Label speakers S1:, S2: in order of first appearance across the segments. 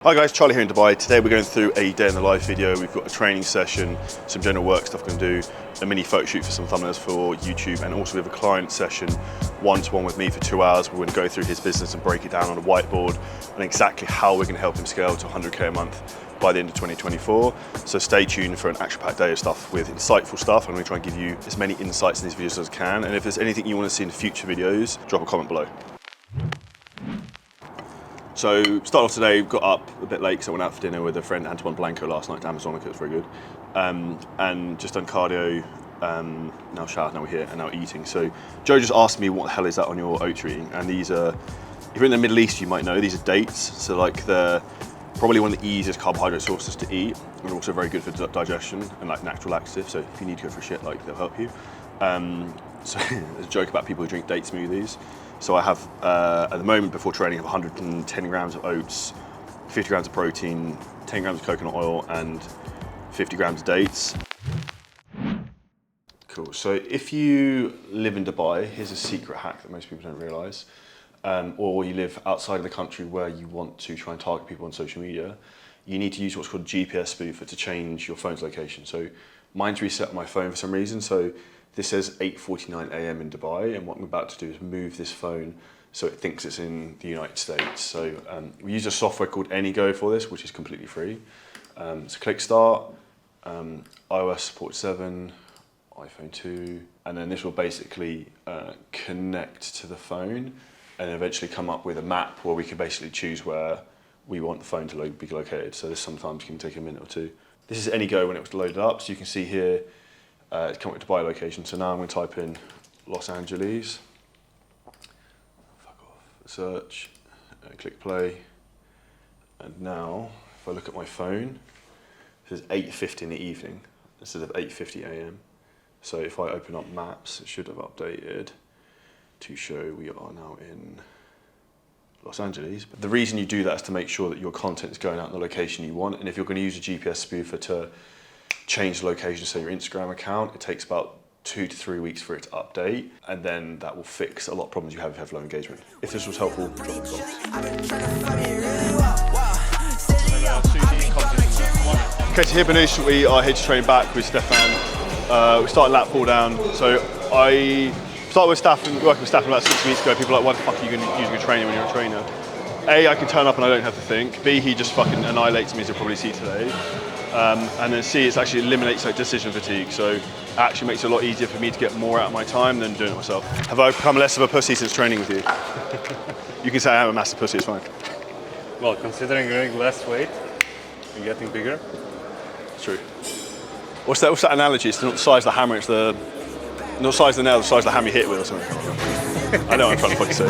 S1: Hi guys, Charlie here in Dubai. Today we're going through a day in the life video. We've got a training session, some general work stuff we're going to do, a mini photo shoot for some thumbnails for YouTube, and also we have a client session one-to-one with me for 2 hours. We're going to go through his business and break it down on a whiteboard and exactly how we're going to help him scale to 100K a month by the end of 2024. So stay tuned for an action-packed day of stuff with insightful stuff. I'm going to try and give you as many insights in these videos as I can. And if there's anything you want to see in future videos, drop a comment below. So, start off today, got up a bit late because I went out for dinner with a friend, Antoine Blanco, last night to Amazonica. It was very good. And just done cardio, now showered, now we're here, and now eating. So, Joe just asked me, what the hell is that on your oats you're eating? And these are, if you're in the Middle East, you might know, these are dates. So, like, they're probably one of the easiest carbohydrate sources to eat, and also very good for digestion and like natural laxative. So, if you need to go for a shit, like, they'll help you. So, there's a joke about people who drink date smoothies. So I have, at the moment before training, I have 110 grams of oats, 50 grams of protein, 10 grams of coconut oil, and 50 grams of dates. Cool, so if you live in Dubai, here's a secret hack that most people don't realize, or you live outside of the country where you want to try and target people on social media, you need to use what's called GPS spoofer to change your phone's location. So mine's reset on my phone for some reason, so this says 8:49 AM in Dubai, and what I'm about to do is move this phone so it thinks it's in the United States. So we use a software called AnyGo for this, which is completely free. So click start, iOS support 7, iPhone 2, and then this will basically connect to the phone and eventually come up with a map where we can basically choose where we want the phone to be located. So this sometimes can take a minute or two. This is AnyGo when it was loaded up, so you can see here, it's come up with Dubai location. So now I'm going to type in Los Angeles, fuck off, search, click play. And now, if I look at my phone, it says 8:50 in the evening instead of 8:50 AM. So if I open up maps, it should have updated to show we are now in Los Angeles. But the reason you do that is to make sure that your content is going out in the location you want. And if you're going to use a GPS spoofer to change the location, say your Instagram account, it takes about 2 to 3 weeks for it to update, and then that will fix a lot of problems you have if you have low engagement. If this was helpful, drop a comment. Okay, so here Banush, we are here to train back with Stefan. We started lat pull down. So I started with Stefan, working with Stefan about 6 weeks ago. People are like, why the fuck are you using a trainer when you're a trainer? A, I can turn up and I don't have to think. B, he just fucking annihilates me, as you'll probably see today. And then C, it actually eliminates like decision fatigue. So it actually makes it a lot easier for me to get more out of my time than doing it myself. Have I become less of a pussy since training with you? You can say I am a massive pussy, it's fine.
S2: Well, considering you're doing less weight and getting bigger.
S1: It's true. What's that analogy? It's not the size of the hammer, it's the, not the size of the nail, the size of the hammer you hit it with or something. I know what I'm trying to fucking say.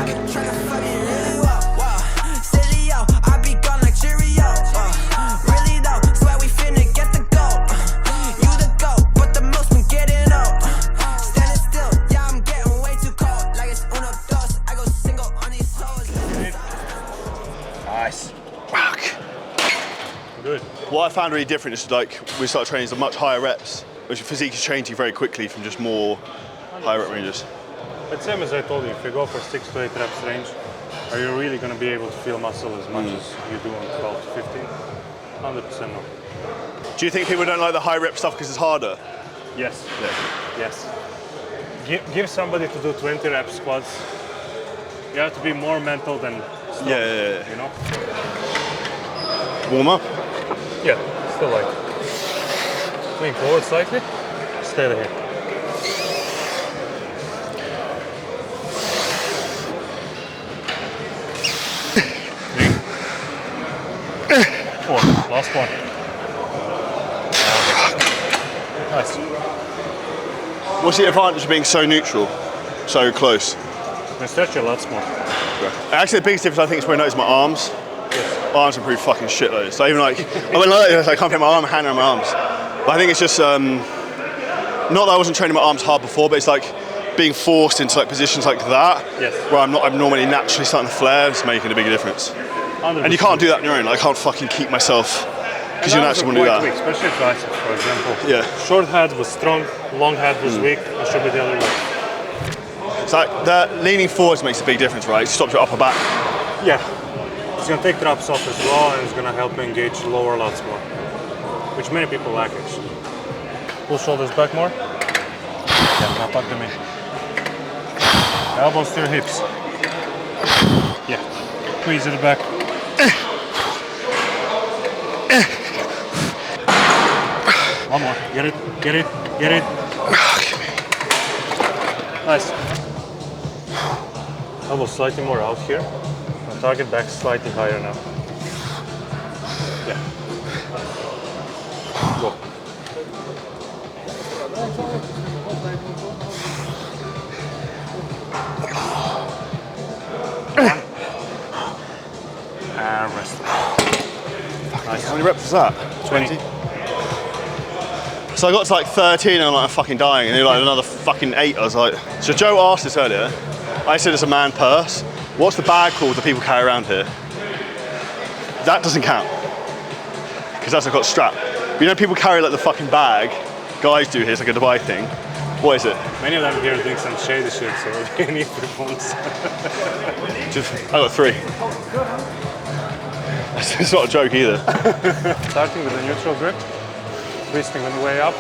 S2: Nice. Good.
S1: What I found really different is like we started training at much higher reps, which your physique is changing very quickly from just more higher rep ranges.
S2: But same as I told you, if you go for 6 to 8 reps range, are you really going to be able to feel muscle as much as you do on 12 to 15? 100% no.
S1: Do you think people don't like the high rep stuff because it's harder?
S2: Yes.
S1: Yeah.
S2: Yes. Give somebody to do 20 rep squats. You have to be more mental than strong, you know?
S1: Warm up?
S2: Yeah, still like. Lean forward slightly, stay there. 4, last one. Nice.
S1: What's the advantage of being so neutral, so close?
S2: You can stretch your lats more.
S1: Actually, the biggest difference I think is when I notice my arms.
S2: Yes.
S1: Arms improve fucking shitloads. So even like, I went like this, I can't put my arm, hand around my arms. But I think it's just, not that I wasn't training my arms hard before, but it's like being forced into like positions like that, where I'm normally naturally starting to flare, it's making a bigger difference. 100%. And you can't do that on your own. I can't fucking keep myself, because you naturally want to do that.
S2: Weak, especially triceps, for example.
S1: Yeah.
S2: Short head was strong, long head was weak, it should be the other way.
S1: It's like the leaning forwards makes a big difference, right? It stops your upper back.
S2: Yeah. It's going to take drops off as well, and it's going to help you engage lower lats more, which many people lack actually. Pull shoulders back more. Yeah, now tuck them in. Elbows to your hips. Yeah, squeeze it back. One more. Get it, get it, get it. Nice. Elbows slightly more out here. Now target back slightly higher now. Yeah. Go. And rest.
S1: Nice. How many reps was that? 20. So I got to like 13 and I'm like, I'm fucking dying, and they were like another fucking 8. I was like, so Joe asked this earlier. I said it's a man purse. What's the bag called that people carry around here? That doesn't count, because that's got a strap. But you know, people carry like the fucking bag. Guys do here, it's like a Dubai thing. What is it?
S2: Many of them here are doing some shady shit, so they need phones.
S1: I got 3. It's not a joke either.
S2: Starting with a neutral grip, twisting on the way up.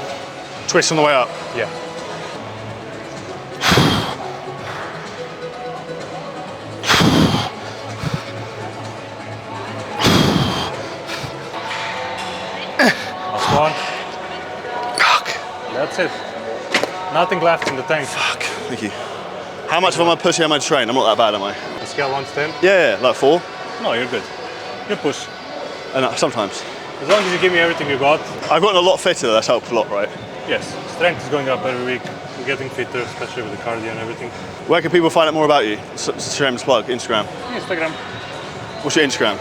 S1: Twist on the way up.
S2: Yeah. Last one.
S1: Fuck.
S2: That's it. Nothing left in the tank.
S1: Fuck. Thank you. How much of a pussy am I to train? I'm not that bad, am I?
S2: On scale 1 to 10?
S1: Yeah, like 4.
S2: No, you're good. You push.
S1: And sometimes.
S2: As long as you give me everything you got.
S1: I've gotten a lot fitter, that's helped a lot, right?
S2: Yes. Strength is going up every week. You're getting fitter, especially with the cardio and everything.
S1: Where can people find out more about you? Shameless plug, Instagram.
S2: Instagram.
S1: What's your Instagram?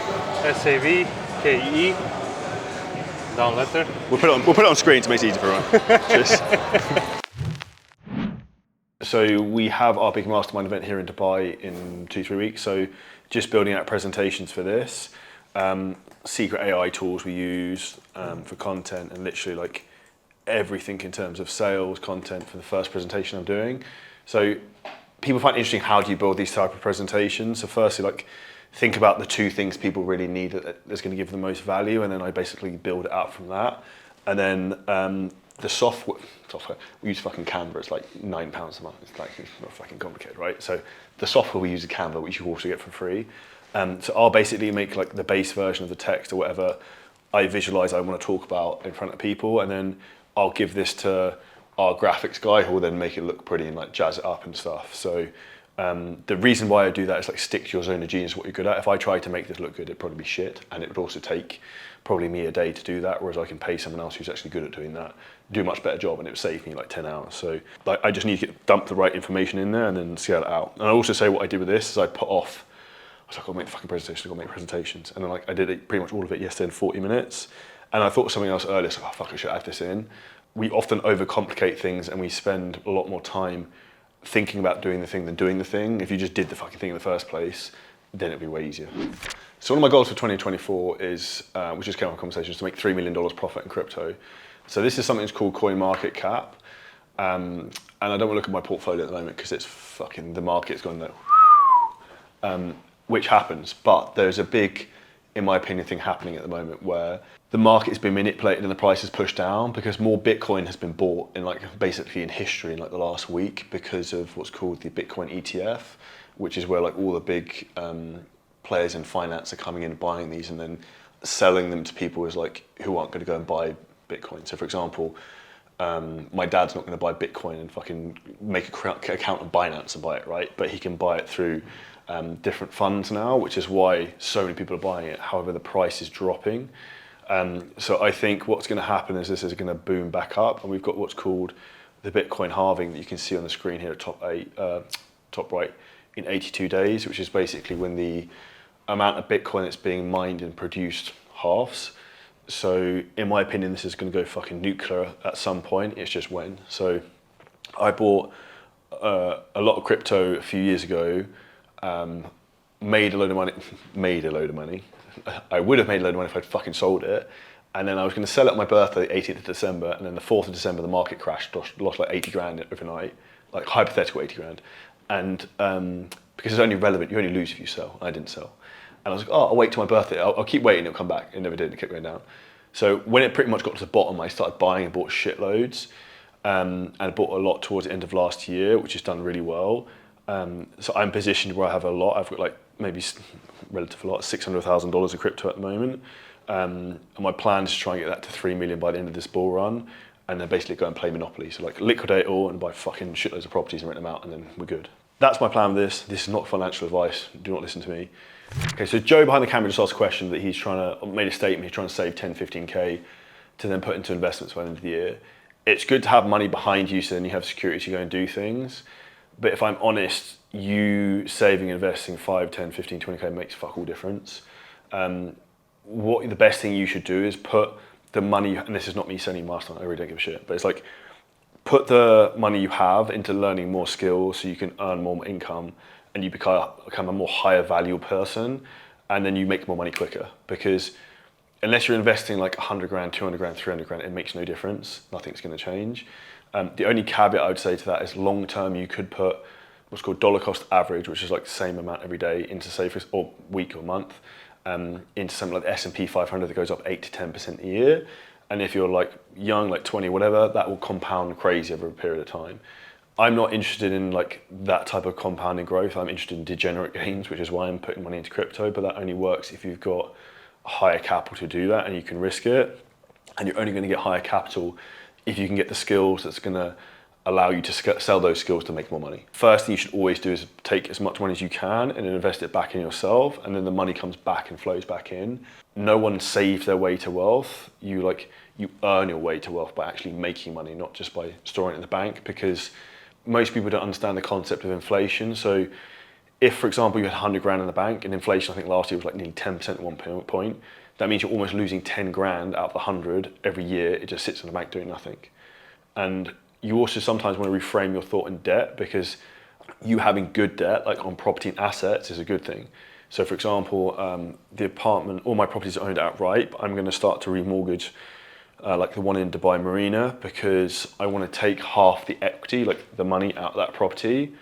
S2: SAVKE. Down letter.
S1: We'll put it on screen to make it easier for everyone. Cheers. So we have our big mastermind event here in Dubai in 2-3 weeks. So just building out presentations for this. Secret AI tools we use for content, and literally like everything in terms of sales content for the first presentation I'm doing. So people find it interesting, how do you build these type of presentations? So firstly, like, think about the 2 things people really need that's going to give them the most value, and then I basically build it out from that. And then the software, we use fucking Canva. It's like £9 a month. It's like, it's not fucking complicated, right? So the software we use is Canva, which you also get for free. So I'll basically make like the base version of the text or whatever I visualize I want to talk about in front of people, and then I'll give this to our graphics guy, who will then make it look pretty and like jazz it up and stuff. So the reason why I do that is like, stick to your zone of genius, what you're good at. If I tried to make this look good, it'd probably be shit, and it would also take probably me a day to do that, whereas I can pay someone else who's actually good at doing that, do a much better job, and it would save me like 10 hours. So like, I just need to dump the right information in there and then scale it out. And I also say what I did with this is I put off, I was like, I'll make the fucking presentation, I've got to make presentations. And then like, I did it, pretty much all of it yesterday in 40 minutes. And I thought of something else earlier, so oh fuck, I should add this in. We often overcomplicate things, and we spend a lot more time thinking about doing the thing than doing the thing. If you just did the fucking thing in the first place, then it'd be way easier. So one of my goals for 2024 is, which just came up in conversation, is to make $3 million profit in crypto. So this is something that's called coin market cap. And I don't want to look at my portfolio at the moment because it's fucking, the market's gone there, which happens. But there's a big, in my opinion, thing happening at the moment where the market has been manipulated and the price is pushed down because more Bitcoin has been bought in like basically in history in like the last week because of what's called the Bitcoin ETF, which is where like all the big players in finance are coming in, buying these and then selling them to people as like who aren't going to go and buy Bitcoin. So for example, my dad's not going to buy Bitcoin and fucking make a account on Binance and buy it, right? But he can buy it through different funds now, which is why so many people are buying it. However, the price is dropping. So I think what's going to happen is this is going to boom back up, and we've got what's called the Bitcoin halving that you can see on the screen here at top right in 82 days, which is basically when the amount of Bitcoin that's being mined and produced halves. So in my opinion, this is going to go fucking nuclear at some point. It's just when. So I bought a lot of crypto a few years ago, made a load of money. I would have made a load of money if I'd fucking sold it. And then I was going to sell it on my birthday, 18th of December. And then the 4th of December, the market crashed, lost like 80 grand overnight, like hypothetical 80 grand. And because it's only relevant, you only lose if you sell. I didn't sell. And I was like, oh, I'll wait till my birthday. I'll keep waiting, it'll come back. It never did, it kept going down. So when it pretty much got to the bottom, I started buying and bought shitloads. And I bought a lot towards the end of last year, which has done really well. So I'm positioned where I have a lot. I've got like maybe relative a lot, $600,000 of crypto at the moment. And my plan is to try and get that to 3 million by the end of this bull run. And then basically go and play Monopoly. So like liquidate all and buy fucking shitloads of properties and rent them out, and then we're good. That's my plan with this. This is not financial advice. Do not listen to me. Okay, so Joe behind the camera just asked a question that made a statement, he's trying to save 10, 15K to then put into investments by the end of the year. It's good to have money behind you so then you have security to go and do things. But if I'm honest, you saving and investing 5, 10, 15, 20K makes fuck all difference. What the best thing you should do is put the money, and this is not me selling Mastermind, I really don't give a shit, but it's like, put the money you have into learning more skills so you can earn more income and you become a more higher value person, and then you make more money quicker. Because unless you're investing like 100 grand, 200 grand, 300 grand, it makes no difference. Nothing's going to change. The only caveat I would say to that is long term, you could put what's called dollar cost average, which is like the same amount every day into say or week or month, into something like the S&P 500 that goes up 8 to 10% a year. And if you're like young, like 20, whatever, that will compound crazy over a period of time. I'm not interested in like that type of compounding growth. I'm interested in degenerate gains, which is why I'm putting money into crypto, but that only works if you've got higher capital to do that and you can risk it. And you're only going to get higher capital if you can get the skills that's going to allow you to sell those skills to make more money. First thing you should always do is take as much money as you can and invest it back in yourself, and then the money comes back and flows back in. No one saves their way to wealth. You earn your way to wealth by actually making money, not just by storing it in the bank, because most people don't understand the concept of inflation. So if, for example, you had 100 grand in the bank and inflation, I think last year was like nearly 10% at one point, that means you're almost losing 10 grand out of the 100 every year. It just sits in the bank doing nothing. And you also sometimes want to reframe your thought in debt, because you having good debt, like on property and assets, is a good thing. So for example, the apartment, all my properties are owned outright, but I'm going to start to remortgage like the one in Dubai Marina, because I want to take half the equity, like the money out of that property,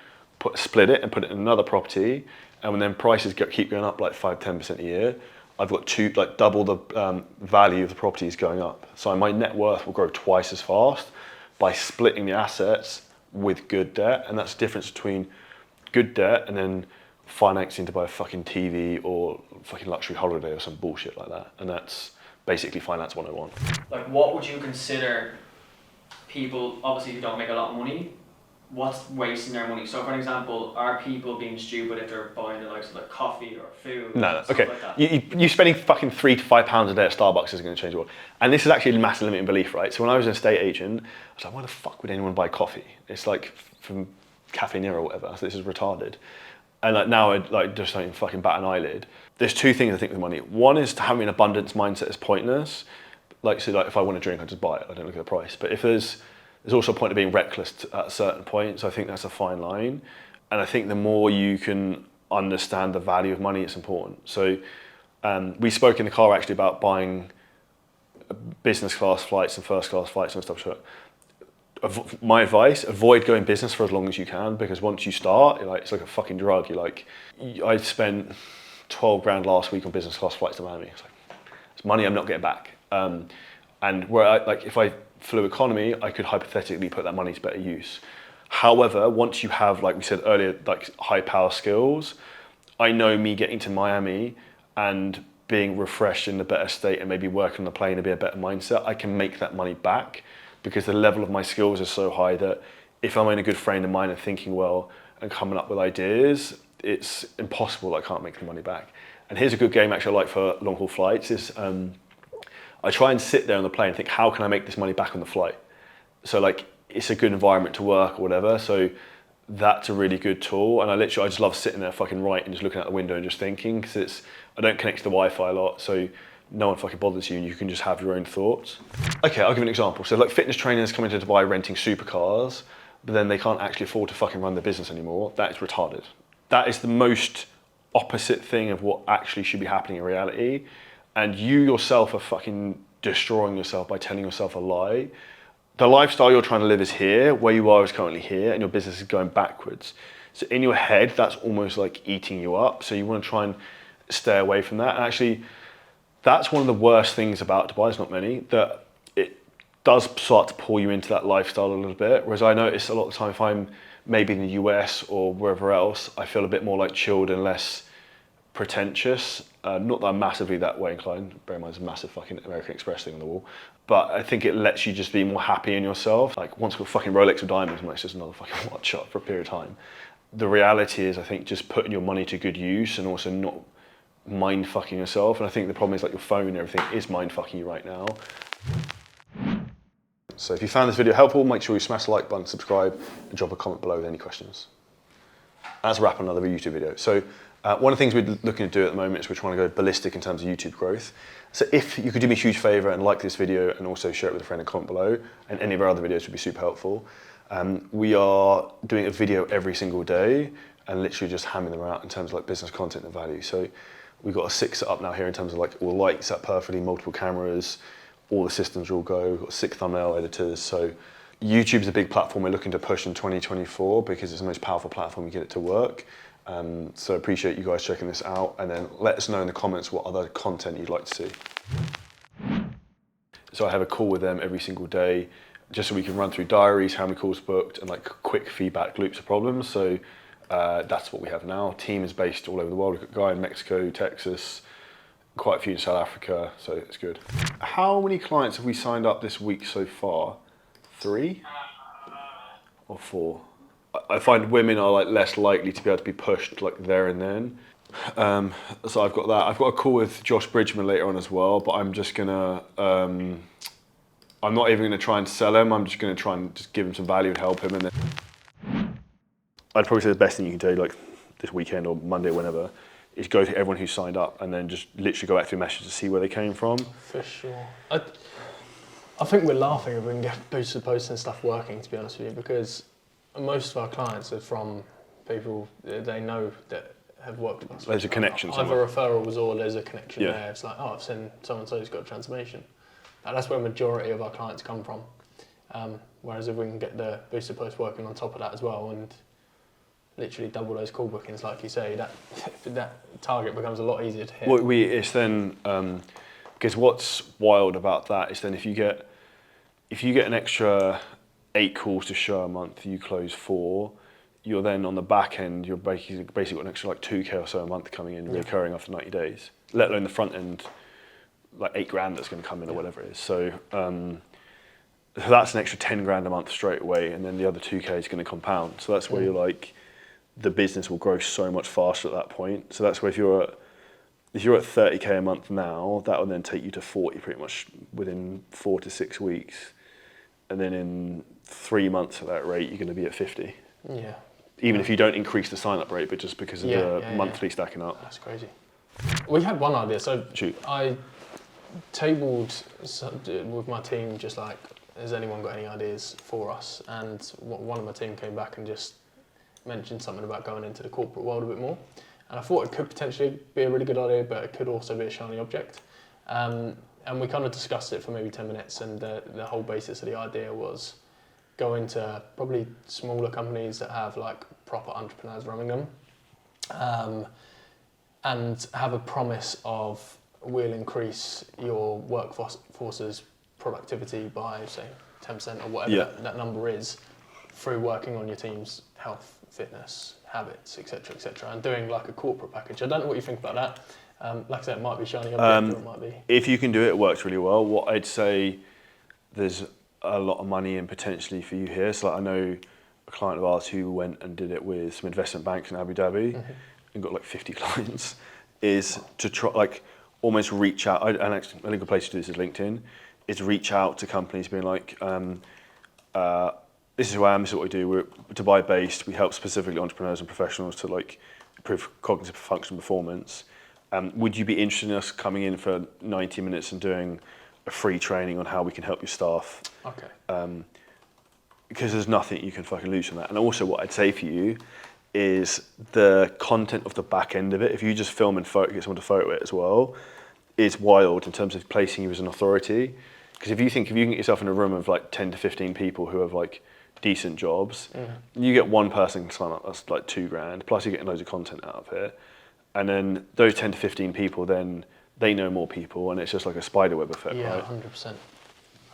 S1: split it and put it in another property. And when then prices keep going up like 5, 10% a year, I've got double the value of the properties going up. So my net worth will grow twice as fast by splitting the assets with good debt. And that's the difference between good debt and then financing to buy a fucking TV or fucking luxury holiday or some bullshit like that. And that's basically finance 101.
S3: Like, what would you consider people, obviously who don't make a lot of money, what's wasting their money? So for an example, are people being stupid if they're buying the likes of like coffee or food?
S1: No,
S3: stuff
S1: okay.
S3: Like that?
S1: You spending fucking £3 to £5 a day at Starbucks isn't going to change the world. And this is actually a massive limiting belief, right? So when I was an estate agent, I was like, why the fuck would anyone buy coffee? It's like from Cafe Nero or whatever. So this is retarded. And like now I like just don't even fucking bat an eyelid. There's two things I think with money. One is to having an abundance mindset is pointless. Like, so like if I want a drink, I just buy it. I don't look at the price. But if there's also a point of being reckless at a certain point. So I think that's a fine line. And I think the more you can understand the value of money, it's important. So we spoke in the car actually about buying business class flights and first class flights and stuff. So my advice, avoid going business for as long as you can, because once you start, it's like a fucking drug. I spent 12 grand last week on business class flights to Miami. It's money I'm not getting back. And where if I flew economy, I could hypothetically put that money to better use. However, once you have, like we said earlier, like high power skills, I know me getting to Miami and being refreshed in a better state and maybe working on the plane and be a better mindset, I can make that money back, because the level of my skills is so high that if I'm in a good frame of mind and thinking well and coming up with ideas, it's impossible I can't make the money back. And here's a good game actually I like for long haul flights is I try and sit there on the plane and think, how can I make this money back on the flight? So like, it's a good environment to work or whatever. So that's a really good tool. And I just love sitting there fucking and just looking out the window and just thinking, because I don't connect to the Wi-Fi a lot. So no one fucking bothers you and you can just have your own thoughts. Okay, I'll give you an example. So like fitness trainers coming to Dubai renting supercars, but then they can't actually afford to fucking run their business anymore. That is retarded. That is the most opposite thing of what actually should be happening in reality. And you yourself are fucking destroying yourself by telling yourself a lie. The lifestyle you're trying to live is here, where you are is currently here, and your business is going backwards. So in your head, that's almost like eating you up. So you want to try and stay away from that. And actually, that's one of the worst things about Dubai, there's not many, that it does start to pull you into that lifestyle a little bit. Whereas I notice a lot of the time if I'm maybe in the US or wherever else, I feel a bit more like chilled and less pretentious. Not that I'm massively that way inclined, bear in mind there's a massive fucking American Express thing on the wall, but I think it lets you just be more happy in yourself. Like once I've got fucking Rolex with diamonds, it's just another fucking watch shop for a period of time. The reality is I think just putting your money to good use and also not mind fucking yourself. And I think the problem is like your phone and everything is mind fucking you right now. So if you found this video helpful, make sure you smash the like button, subscribe, and drop a comment below with any questions. That's a wrap on another YouTube video. So one of the things we're looking to do at the moment is we're trying to go ballistic in terms of YouTube growth. So if you could do me a huge favor and like this video and also share it with a friend and comment below, and any of our other videos would be super helpful. We are doing a video every single day and literally just hammering them out in terms of like business content and value. So we've got a 6 set up now here in terms of like all lights set perfectly, multiple cameras, all the systems are all go, we've got 6 thumbnail editors. So YouTube's a big platform we're looking to push in 2024 because it's the most powerful platform you get it to work. So appreciate you guys checking this out, and then let us know in the comments what other content you'd like to see. So I have a call with them every single day just so we can run through diaries, how many calls booked, and like quick feedback loops of problems. So that's what we have now. Team is based all over the world. We've got a guy in Mexico, Texas, quite a few in South Africa, so it's good. How many clients have we signed up this week so far? 3 or 4? I find women are like less likely to be able to be pushed like there and then. So I've got that. I've got a call with Josh Bridgman later on as well, but I'm just gonna, I'm not even gonna try and sell him. I'm just gonna try and just give him some value and help him. And then I'd probably say the best thing you can do like this weekend or Monday or whenever is go to everyone who's signed up and then just literally go back through messages to see where they came from.
S4: For sure. I think we're laughing if we can get boosted posts and stuff working, to be honest with you, because most of our clients are from people they know that have worked with us.
S1: There's a connection
S4: Either referrals or there's a connection
S1: Yeah.
S4: there. It's like, oh, I've seen so-and-so who's got a transformation. And that's where the majority of our clients come from. Whereas if we can get the boosted post working on top of that as well and literally double those call bookings, like you say, that target becomes a lot easier to hit.
S1: Well, it's then, because what's wild about that is then if you get an extra 8 calls to show a month, you close 4, you're then on the back end, you're basically got an extra like 2K or so a month coming in, recurring after 90 days, let alone the front end, like 8 grand that's going to come in or whatever it is. So that's an extra 10 grand a month straight away, and then the other 2K is going to compound. So that's where you're like, the business will grow so much faster at that point. So that's where if you're at 30K a month now, that will then take you to 40 pretty much within 4 to 6 weeks. And then in 3 months at that rate, you're going to be at 50.
S4: Yeah.
S1: Even if you don't increase the sign-up rate, but just because of the monthly stacking up.
S4: That's crazy. We had one idea. So
S1: Shoot.
S4: I tabled with my team, just like, has anyone got any ideas for us? And one of my team came back and just mentioned something about going into the corporate world a bit more. And I thought it could potentially be a really good idea, but it could also be a shiny object. And we kind of discussed it for maybe 10 minutes, and the whole basis of the idea was go into probably smaller companies that have like proper entrepreneurs running them, and have a promise of we'll increase your workforce's productivity by, say, 10% or whatever that number is, through working on your team's health, fitness, habits, etc., and doing like a corporate package. I don't know what you think about that. Like I said, it might be shiny object, or it might be.
S1: If you can do it, it works really well. What I'd say, there's a lot of money in potentially for you here. So like I know a client of ours who went and did it with some investment banks in Abu Dhabi and got like 50 clients, is to try like almost reach out. And actually, a good place to do this is LinkedIn, is reach out to companies being like, this is who I am, this is what we do. We're Dubai based. We help specifically entrepreneurs and professionals to like improve cognitive function performance. Would you be interested in us coming in for 90 minutes and doing a free training on how we can help your staff?
S4: Okay.
S1: Because there's nothing you can fucking lose from that. And also what I'd say for you is the content of the back end of it, if you just film and get someone to photo it as well, is wild in terms of placing you as an authority. Because if you can get yourself in a room of like 10 to 15 people who have like decent jobs, you get one person to sign up, that's like 2 grand, plus you're getting loads of content out of it. and then those 10 to 15 people, then they know more people, and it's just like a spider web effect,
S4: Yeah,
S1: right?
S4: 100%.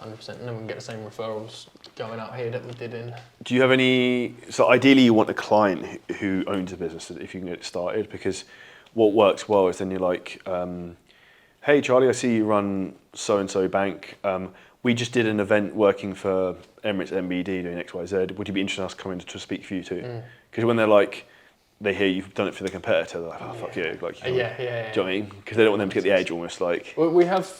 S4: 100%. And then we can get the same referrals going out here that we did in.
S1: Do you have any, so ideally you want a client who owns a business if you can get it started, because what works well is then you're like, hey Charlie, I see you run so-and-so bank. We just did an event working for Emirates MBD doing XYZ. Would you be interested in us coming to speak for you too? Because when they're like, they hear you've done it for the competitor, they're like, oh, fuck you. Like,
S4: Yeah.
S1: Do you know what I mean? Because they don't want them to get the edge almost like.
S4: Well, we have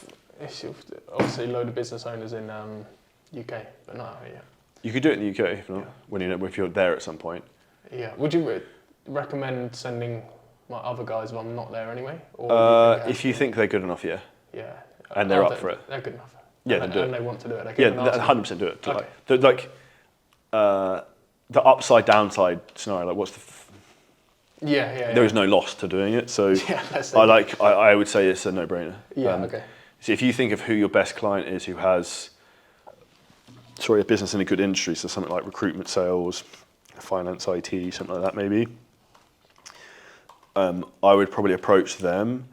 S4: obviously a load of business owners in UK, but not out here yet.
S1: You could do it in the UK if not, if you're there at some point.
S4: Yeah. Would you recommend sending my other guys if I'm not there anyway? Or
S1: If you think they're good enough, yeah.
S4: Yeah.
S1: And they're up for it.
S4: They're good enough.
S1: Yeah,
S4: and,
S1: then do
S4: and
S1: it.
S4: they want to do it.
S1: Yeah, 100% do it.
S4: Okay.
S1: The upside downside scenario, like what's the
S4: Yeah.
S1: there is no loss to doing it, so
S4: Yeah, let's say
S1: I would say it's a no-brainer.
S4: Yeah. Okay.
S1: So if you think of who your best client is, who has a business in a good industry, so something like recruitment, sales, finance, IT, something like that maybe, I would probably approach them.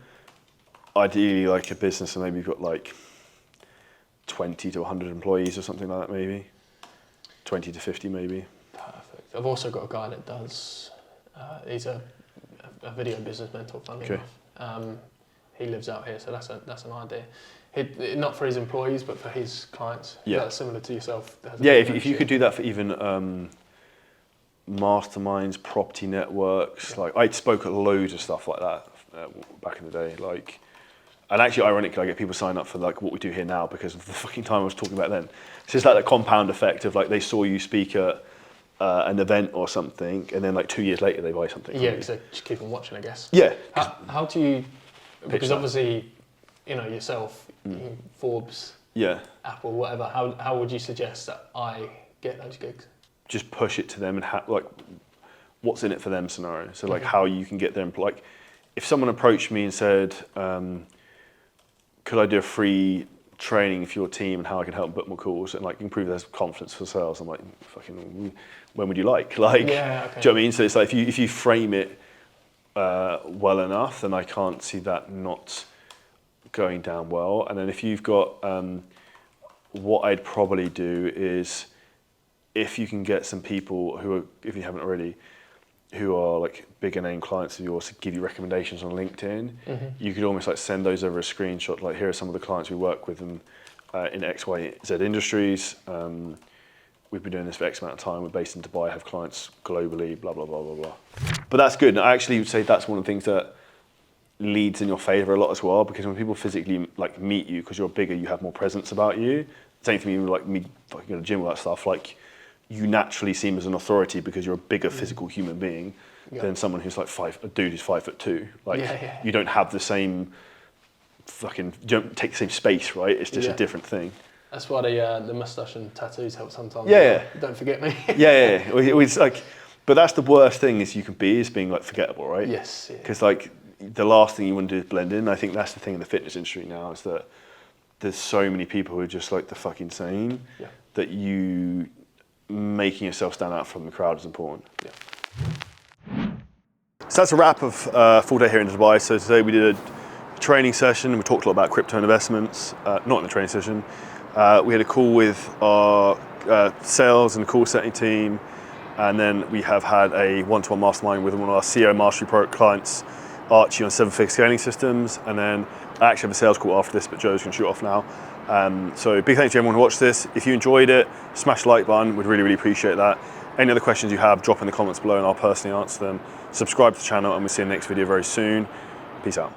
S1: Ideally, like a business, and maybe you've got like 20 to 100 employees or something like that, maybe 20 to 50 maybe.
S4: Perfect. I've also got a guy that does. He's a video business mentor, funnily enough. He lives out here, so that's an idea. Not for his employees, but for his clients.
S1: Yeah.
S4: That's similar to yourself.
S1: Yeah, if you could do that for even masterminds, property networks, like I spoke at loads of stuff like that back in the day, like. And actually, ironically, I get people sign up for like what we do here now because of the fucking time I was talking about then. It's just like the compound effect of like they saw you speak at an event or something, and then like 2 years later they buy something.
S4: Yeah, because they just keep on watching, I guess.
S1: Yeah.
S4: How do you? Because
S1: that.
S4: obviously, yourself, Forbes,
S1: Yeah.
S4: Apple, whatever. How would you suggest that I get those gigs?
S1: Just push it to them and like what's in it for them scenario. So like how you can get them, like if someone approached me and said, could I do a free training for your team and how I can help book more calls and like improve their confidence for sales? I'm like, fucking, when would you like? Like,
S4: Yeah, okay.
S1: do you know what I mean? So it's like if you frame it well enough, then I can't see that not going down well. And then if you've got, what I'd probably do is if you can get some people who are, if you haven't already, who are like bigger name clients of yours to give you recommendations on LinkedIn, you could almost like send those over a screenshot, like here are some of the clients we work with in XYZ industries. We've been doing this for X amount of time, we're based in Dubai, have clients globally, blah, blah, blah, blah, blah. But that's good. And I actually would say that's one of the things that leads in your favor a lot as well, because when people physically like meet you, because you're bigger, you have more presence about you. Same thing with like me, like, gym, all that stuff, like you naturally seem as an authority because you're a bigger physical human being than someone who's like a dude who's 5'2". Like you don't have the same you don't take the same space, right? It's just a different thing.
S4: That's why the moustache and tattoos help sometimes.
S1: Yeah.
S4: Don't forget me.
S1: Yeah. It's like, but that's the worst thing is you can be, is being like forgettable, right?
S4: Yes.
S1: Because like the last thing you want to do is blend in. I think that's the thing in the fitness industry now is that there's so many people who are just like the fucking same that you making yourself stand out from the crowd is important.
S4: Yeah.
S1: So that's a wrap of full day here in Dubai. So today we did a training session. We talked a lot about crypto investments, not in the training session. We had a call with our sales and call setting team. And then we have had a one-to-one mastermind with one of our CEO Mastery Product clients, Archie, on 7-figure scaling systems. And then I actually have a sales call after this, but Joe's going to shoot off now. So big thanks to everyone who watched this. If you enjoyed it, smash the like button. We'd really, really appreciate that. Any other questions you have, drop in the comments below and I'll personally answer them. Subscribe to the channel and we'll see you in the next video very soon. Peace out.